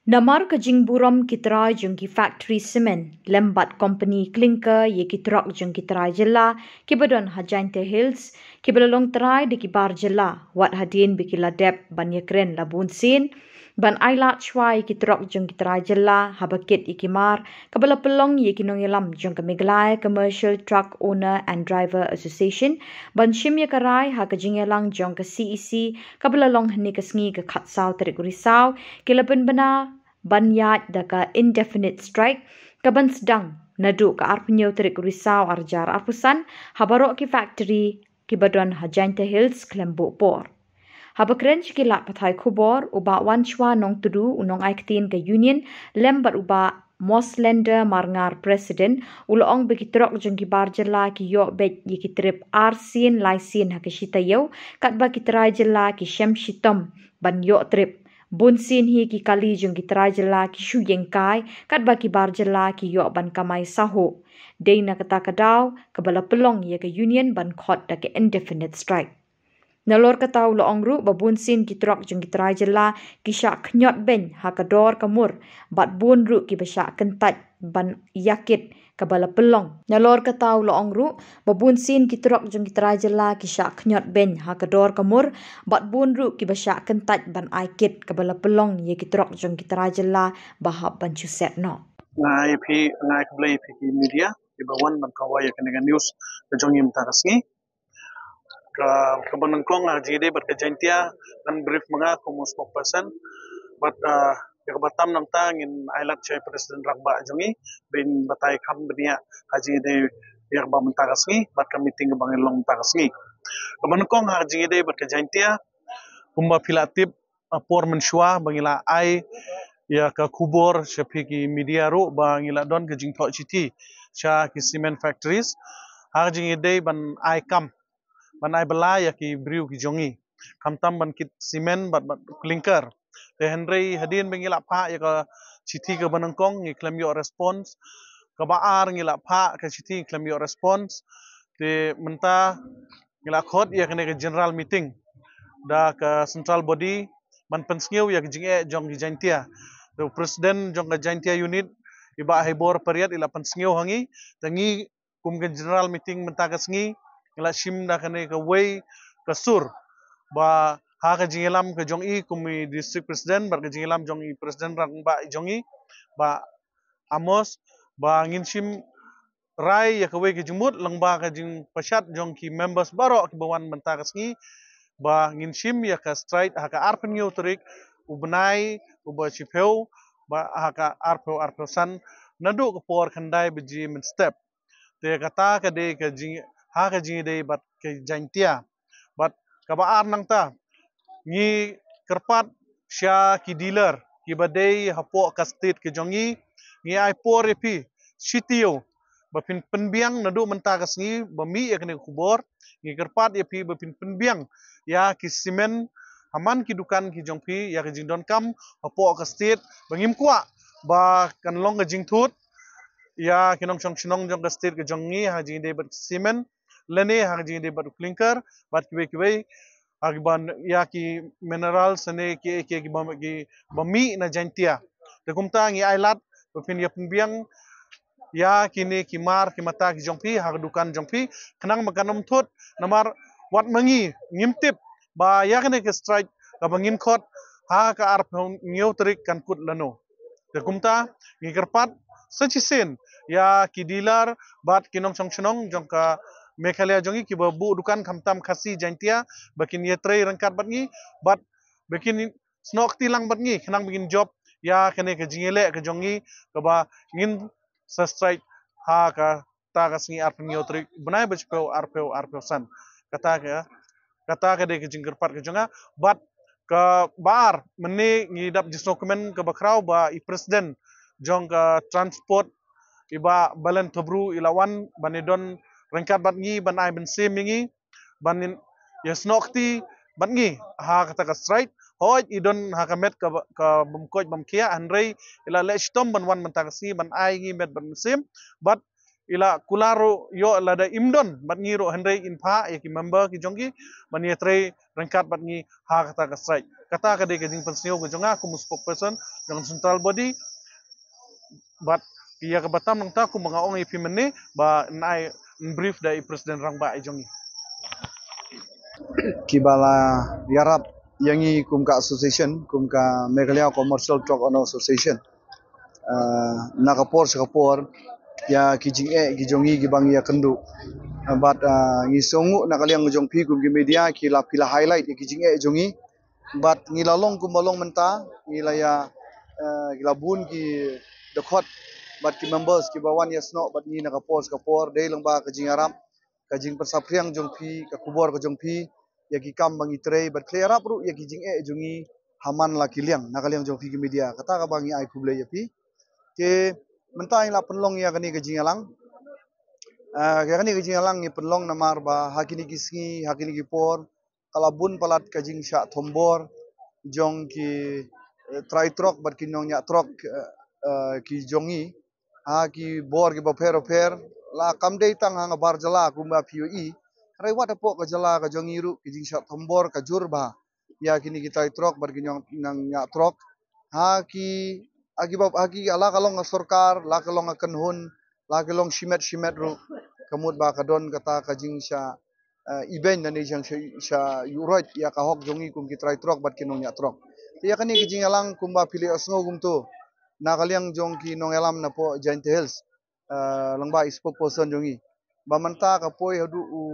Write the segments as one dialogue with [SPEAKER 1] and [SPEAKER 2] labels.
[SPEAKER 1] Namar ka jingburam kitrai jung ki factory cement lembat company clinker ye ki truck jung ki trai jela ki badon Hajante Hills ki belalong trai di ki bar jela wat hadin bi ki ladep ban ye kren labun sin ban ailat chwai ki truck jung ki trai jela habakit ikimar kabala pelong ye ki nongelam jung ka Miglai Commercial Truck Owner and Driver Association ban shim ye karai ha ka jingelang jung ka CEC kabala long ni ka sngi ka khatsau tarik risau ki laban bana banyat daka indefinite strike kaban sedang nadu ka arpenyo terik risau arjar arpusan habarok ki factory ki badon Hajante Hills Klembo por habakren chikila pathai khubor uba wanchwa nong tudu unong aiktin ka union lembat uba Moslender marngar president ulong bekitrok jengki barjela ki yo bet yikitrip arsin laisin hakishita yo katba kitrai jela ki shemshitom ban yo trip bunsin hi ki kali jung ki trai jela ki shu yengkai kat ba ki bar jela ki yo ban kamai saho deina kata kadaw kabala pelong ye ke union ban khot da ke indefinite strike nalor kataw lo ongru babun sin ki trok jung ki trai jela ki sha khnyot ben hakador kamur bat bun ru ki basha kentat ban yakit kabala pelong nalor kataw lo ongru babun sin ki trok jung ki trai jela ki sha khnyot ben hakador kamur bat bun ru ki basha kentat ban aikit kabala pelong ye ki trok jung ki trai jela bahab ban chuset no
[SPEAKER 2] ngai phi ngai kblai phi ki media ibawan ban kawai kan dengan news kejongim tarasngi ka banangkong jide ber kejentia dan brief mga kumu spokesperson but ya batam nang tang in island chai president rakba jongi bin batai kam benia haji de ya ba mentarasngi bat ka meeting bang long tarasngi ka banangkong jide ber kejentia kumba filatip por menshwa bangila ai ya ka kubor shapi ki media ro bangila don ke jingtho chiti cha ki cement factories har jingide ban ai kam ban ai bala ya ki briu ki jongi kamtam ban kit cement bat clinker te henry hadin bangila pha ya ka chiti ka banangkong ni claim your response ka baar ngila pha ka chiti claim your response te menta ngila khot ya ka general meeting da ka central body man pensngiu ya jinge jong jantia the president jong jantia unit iba hebor periat ila pensngiu hangi tangi kum ke general meeting menta ka sngi ila shim da kane ka way ka sur ba ha ka jingelam ka jong i kumi district president bar ka jingelam jong i president rang ba jongi ba amos ba ngin shim rai ya ka way ka jumut lang ba ka jing pashat jong ki members baro ki bawan menta ka sngi ba ngin shim ya ka straight haka arpen yo trik ubnai uba chipeu ba haka arpo san nadu ko por khandai biji min step te kata ka de ka jing ha ka jing de bat ke jantia bat ka ba ar nang ta ni kerpat sya ki dealer ki badai hapo ka state ke jongi ni ai por epi sitio bapin penbiang nadu menta ka sngi bami ekne kubor ni kerpat epi bapin penbiang ya ki simen aman ki dukan ki jongpi ya ki jingdon kam apo ka state bangim kwa ba kan long ka jingthut ya kinong chong chinong jong ka state ka jongi ha jing de bat simen lene ha jing de bat clinker bat kiwe agban ya ki minerals ne ki bami na jantia de kumta ngi ailat bapin ya penbiang ya kini kimar kimata ki jongpi ha dukan jongpi kenang makanam thut namar wat mangi ngimtip ba yakne ke strike ka bangin khot ha ka arp ngeu trik kan kut lano te kumta ngi kerpat sachisen ya ki dealer bat kinong chongchnong jong ka mekhalia jongi ki bu dukan khamtam khasi jantia bakin ye trei rangkat bat ngi bat bakin snok tilang bat ngi khnang begin job ya kene ke jingele ke jongi ka ba ngin sa strike ha ka ta ka singi arp ngeu trik banai bachpeu arpeu san kata ka de ke jingker pat ke jonga bat ka bar meni ngidap jis dokumen ke bakrau ba i president jong ka transport iba balen tobru ilawan banidon rengkat bat ngi ban ai ben sim ngi banin yesnokti bat ngi ha kata ka straight hoj idon ha ka met ka bumkoj bamkia anrei ila le stom ban wan mentagsi ban ai ngi met ban sim bat ila kularo yo lada imdon bat ngiro handai inpa ya ki member ki jongki bani tre rangkat bat ngi ha kata ka strike kata ka de ka jing pensio ko jonga ku spokesperson jong central body bat iya ka batam nang ta ku mga ong ipi mene ba nai brief dai presiden rangba ai jongi
[SPEAKER 3] kibala yarap yangi kumka association kumka Meghalaya Commercial Truck Owner Association nakapor sakapor ya kijing gijongi gibang ya kendu but ngisongu nakaliang ngejong pi kum media kila highlight ya kijing jongi but ngilalong kumalong menta ngilaya gilabun ki dekot but ki members ki bawan yasno but ni nakapor sakapor dei lengba kijing arab kajing persapriang jong pi ka kubor ka jong pi ya ki kam bangi trei but clear up ru ya kijing jongi haman la kiliang nakaliang jong pi ki media kata ka bangi ai kuble ya pi ke mentang la penlong ya kani kajing alang kani kajing alang ni penlong namar ba hakini kisngi hakini kipor kalabun palat kajing sya thombor jong ki try trok bat kinong nya trok ki jongi ha ki bor ki baper la kamdei tang hang bar jala kumba POE rai wat po ka jala ka jongi ru kijing sya thombor ka jurba ya kini kita trok bat kinong nang nya trok ha ki agi ala kalong sorkar la kalong akenhun la kalong shimet ru kamut ba kadon kata kajing sya event nani jang sya yuroit ya ka hok jongi kum kitrai trok bat kinong nya trok ya kani kijing alang kumba pili asngo gum tu na kaliang jong ki nong elam na po Giant Hills langba spokesperson jongi ba manta ka poi hadu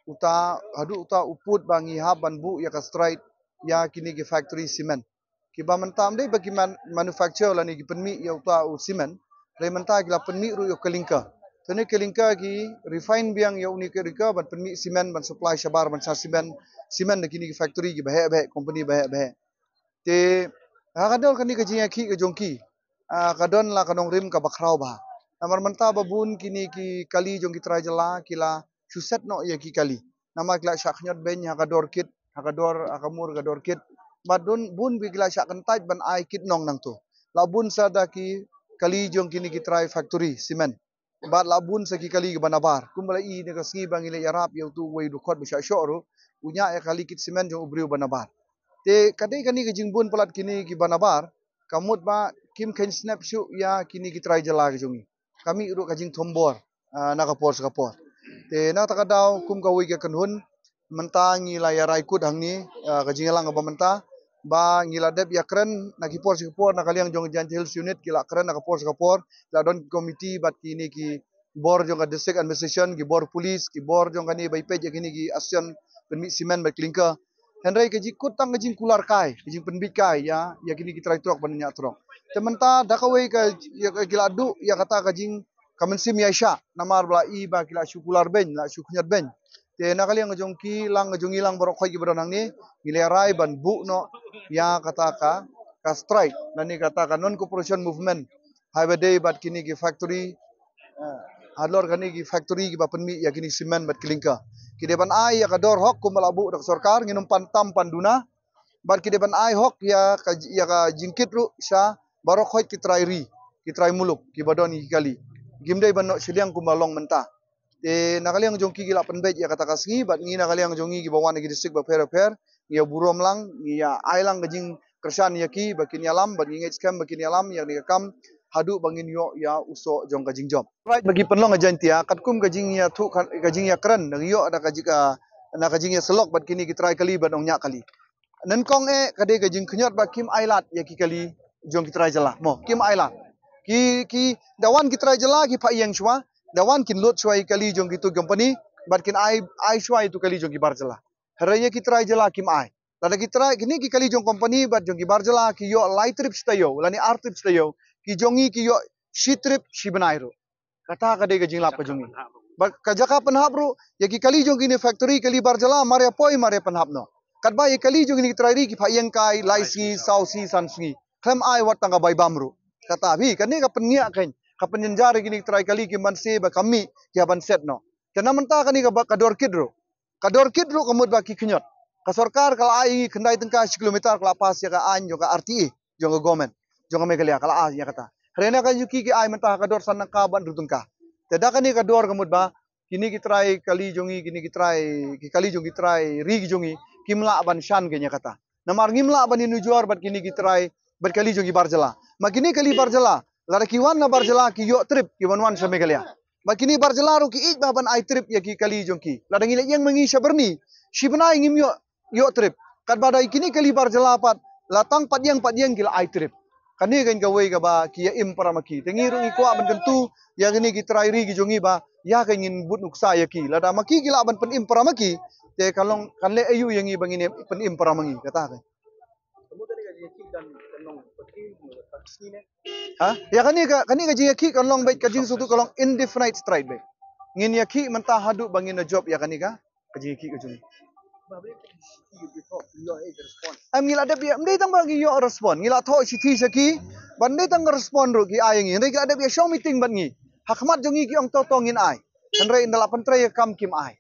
[SPEAKER 3] uta uput bangi haban bu ya ka straight ya kini ki factory cement kiba mentam dei bagi manufacture lani ki penmi ya uta cement re menta ki la penmi ru yo kelingka tene kelingka ki refine biang ya uni ke rika ban penmi cement ban supply shabar ban cement de kini ki factory ki bahe company bahe te kadol kani ka jinga ki ka jongki kadon la kanong rim ka bakrau ba namar menta babun kini ki kali jongki trajala kila chuset no ya ki kali nama kila syaknyot ben ha kador kit akamur kador kit badun bun bigla syak kentaj ban ai kit nong nang tu labun sadaki kali jong kini ki try factory cement bad labun saki kali ki banabar kumbala i ne kasngi bangile yarap yau tu wei dukot bisya syoru punya ya kali kit cement jong ubriu banabar te kadai kani ki jingbun pelat kini ki banabar kamut ba kim ken snap syu ya kini ki try jala ki jongi kami ru kajing thombor nakapor sakapor te na takadau kum ka wei ke kenhun mentangi layar ikut hangni kajing lang apa menta ba ngila dep ya keren nakipor sikapor nakaliang jong Giant Hills unit kila keren nakapor sikapor la don committee bat kini ki bor jong district administration ki bor police ki bor jong kani bai pej kini ki asion penmi cement bat klingka henry ke jikut tang kajing kular kai kajing penbit kai ya kini ki try trok bannya trok tementa dakawai ka ya kila du ya kata kajing kamensim ya sya namar bla i ba kila syukular ben la syuknyat ben te nakaliang jong ki lang jong ilang borok khoi ki bodon ni gilerai ban bu no ya kata ka strike nani kata ka non cooperation movement highway day bat kini ki factory hadlor kani ki factory ki bapen mi ya kini cement bat kelingka kideban ai ya kador hok kumalabu dak sorkar nginum pantam panduna bat kideban ai hok ya ka jingkit ru sya borok khoi ki trai muluk ki bodon ki kali gimdai ban no sediang kumalong mentah te nakaliang jongki gila penbet ya kata kasngi bat ngi nakaliang jongi gi bawan gi district ba per ya burom lang ya ailang gajing kersan ya ki bakin yalam bat ngi scam bakin yalam yang ni kam hadu bangin yo ya uso jong gajing job right bagi penlong ajantia katkum gajing ya thu gajing ya keren nang yo ada kajika na gajing ya selok bat kini ki try kali bat ongnya kali nen kong kade gajing knyot ba kim ailat ya ki kali jong ki try jala mo kim ailat ki dawan ki try jala ki pa yang shwa dawan kin lot shwai kali jong gitu company bat kin ai shwai tu kali jong ki barjala haraya ki try jala kim ai lada ki try kini ki kali jong company bat jong ki barjala ki yo light trip stayo lani art trip stayo ki jongi ki yo shi trip shi banairu kata kade ga jingla pa jongi bat kajaka panhap ru ya ki kali jong ni factory kali barjala mare poi mare panhap no katba ye kali jong ni try ri ki phayeng kai laisi sausi sansi khem ai wat tanga bai bamru kata bi kani ka penya kain kapan jenjari gini try kali ki manse ba kami ki ban set no tena menta kani ka kador kidro kamut ba ki knyot ka sarkar kala ai khendai tengka kilometer kala pas ya ka an jo ka RTE jo ka government jo ka Meghalaya kala a ya kata rena ka yuki ki ai menta kador sanang ka ban rutungka Tidak kan ni kador kamut ba kini kita try kali jongi kini kita try kali jongi try ri jongi kimla ban shan kenya kata. Namar ngimla ban inu juar bat kini kita try bat kali jongi barjala. Makini kali barjala lara kiwan na barjala ki yo trip ki wan sampai kali ya. Makini barjala ru ki ij ban ai trip ya ki kali jongi. Lara ngile yang mengi saberni shibna ngim yo trip. Kat badai kini kali barjala pat latang padyang kila ai trip. Kani kan kawai ka ba kia imparamaki. Tengiru iko aban tentu ya kini kita try ri jongi ba ya kan ingin but nuksa ya ki. Lada maki kila aban pen imparamaki. Te kalong kanle ayu yang i bangin pen imparamangi kata kan. Ha? Ya kani ka jiki kalong baik kajing sutu kalong indefinite stride baik. Ngin ya ki mentah hadu bangin na job ya kani ka kajiki ka jongi. Am ngila ada biar, mendai tang bagi yo respon. Ngila tho siti saki, bandai tang respon ro ki ay ngi. Ndai ada biar show meeting ban ngi. Hakmat jongi ki ong totongin ay. Ndai indala pentray kam kim ay.